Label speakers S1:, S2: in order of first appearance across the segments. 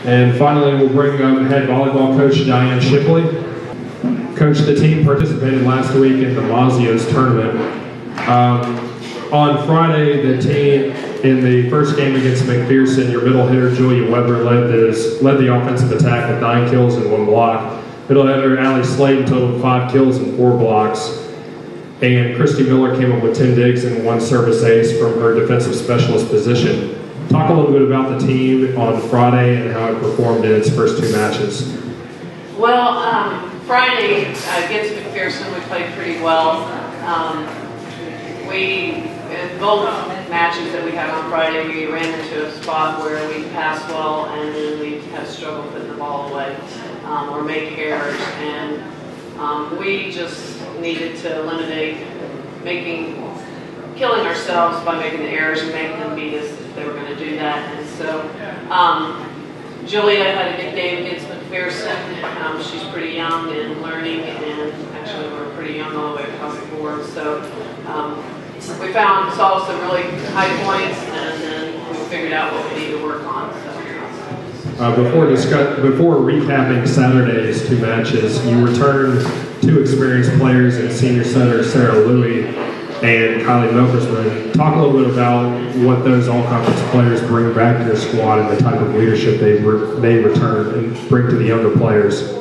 S1: And finally, we'll bring up head volleyball coach Diane Shipley. Coach, the team participated last week in the Mazzio's tournament. On Friday, the team, in the first game against McPherson, your middle hitter, Julia Weber, led the offensive attack with 9 kills and 1 block. Middle hitter, Allie Slayton, totaled 5 kills and 4 blocks. And Christy Miller came up with 10 digs and 1 service ace from her defensive specialist position. Talk a little bit about the team on Friday and how it performed in its first 2 matches.
S2: Well, Friday against McPherson, we played pretty well. In both matches that we had on Friday, we ran into a spot where we passed well and then we had struggled putting the ball away or make errors. And we just needed to eliminate killing ourselves by making the errors and making them beat us if they were going to do that. And so Julia had a good game against McPherson. She's pretty young and learning, and actually we're pretty young all the way across the board. So we saw some really high points, and then we figured out what we need to work on.
S1: Before recapping Saturday's 2 matches, you returned 2 experienced players in senior setter Sarah Louie and Kylie Milkersman. Talk a little bit about what those all-conference players bring back to your squad and the type of leadership they return and bring to the younger players.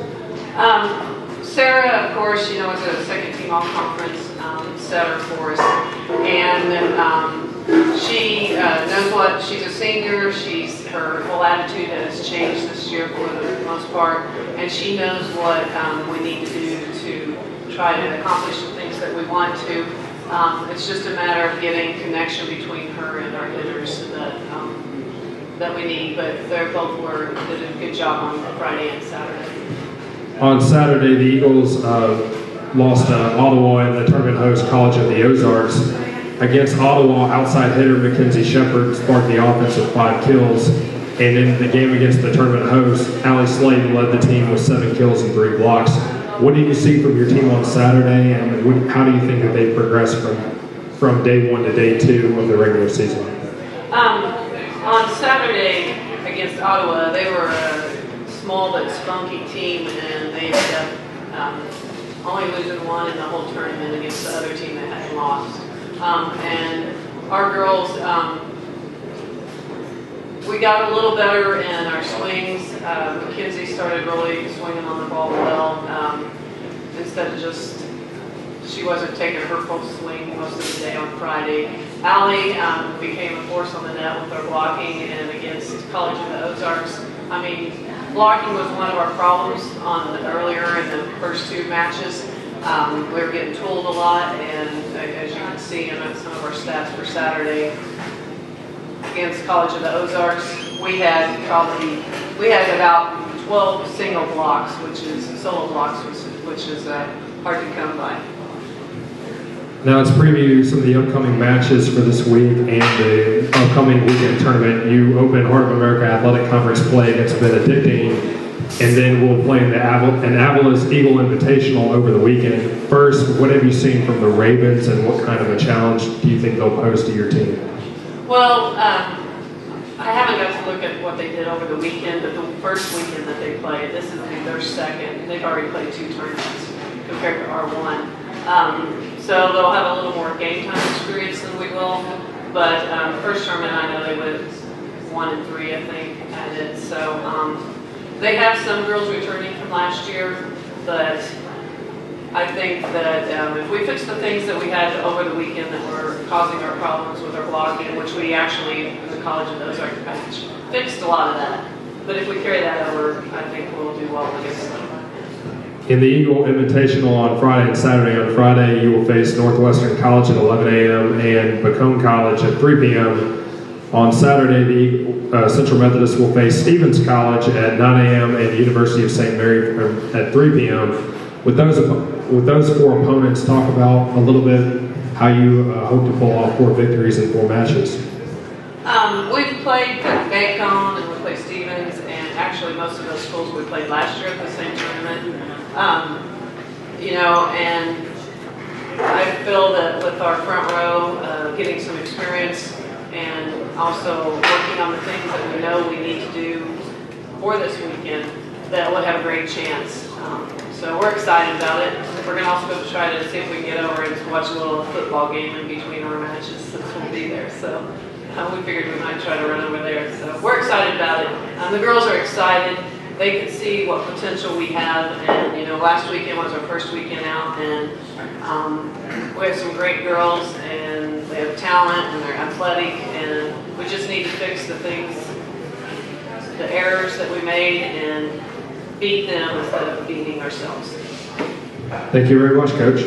S2: Sarah, of course, is a second-team all-conference setter for us, and she knows what she's a senior. Her whole attitude has changed this year for the most part, and she knows what we need to do to try to accomplish the things that we want to. It's just a matter of getting connection between her and our hitters that we need, but they both did a good job on Friday and Saturday.
S1: On Saturday, the Eagles lost Ottawa in the tournament host College of the Ozarks. Against Ottawa, outside hitter Mackenzie Shepard sparked the offense with 5 kills. And in the game against the tournament host, Allie Slayton led the team with 7 kills and 3 blocks. What did you see from your team on Saturday, and how do you think that they progressed from day 1 to day 2 of the regular season?
S2: On Saturday against Ottawa, they were a small but spunky team, and they ended up only losing 1 in the whole tournament against the other team that had lost. And our girls, we got a little better in our swings. Mackenzie started really swinging on the ball well, instead of she wasn't taking her full swing most of the day on Friday. Allie became a force on the net with her blocking, and against College of the Ozarks, blocking was one of our problems earlier in the first 2 matches. We were getting tooled a lot, and as you can see in some of our stats for Saturday against College of the Ozarks, we had about 12 single blocks, solo blocks, which is hard to come by.
S1: Now let's preview some of the upcoming matches for this week and the upcoming weekend tournament. You open Heart of America Athletic Conference play against Benedictine, and then we'll play in an Avala's Eagle Invitational over the weekend. First, what have you seen from the Ravens, and what kind of a challenge do you think they'll pose to your team?
S2: Well, I haven't got to look at what they did over the weekend, but the first weekend that they played, this is their second. They've already played 2 tournaments compared to our 1. So they'll have a little more game time experience than we will. But first tournament, I know they went 1-3, I think, at it. So they have some girls returning from last year, but I think that if we fix the things that we had over the weekend that were causing our problems with our blocking, which we actually, in the College of the Ozarks match, fixed a lot of that. But if we carry that over, I think we'll do well against them.
S1: In the Eagle Invitational on Friday and Saturday, on Friday you will face Northwestern College at 11 a.m. and Macomb College at 3 p.m. On Saturday, the Central Methodist will face Stevens College at 9 a.m. and University of St. Mary at 3 p.m. With those 4 opponents, talk about a little bit how you hope to pull off 4 victories in 4 matches.
S2: We've played Bacone and we played Stevens, and actually most of those schools we played last year at the same tournament. And I feel that with our front row, getting some experience and also working on the things that we know we need to do before this weekend that we'll have a great chance. So we're excited about it. We're going to also go try to see if we can get over and watch a little football game in between our matches since we'll be there. So we figured we might try to run over there. So we're excited about it. The girls are excited. They can see what potential we have. And, you know, last weekend was our first weekend out. And we have some great girls. And they have talent. And they're athletic. And we just need to fix the things, the errors that we made, and beat them instead of beating ourselves.
S1: Thank you very much, Coach.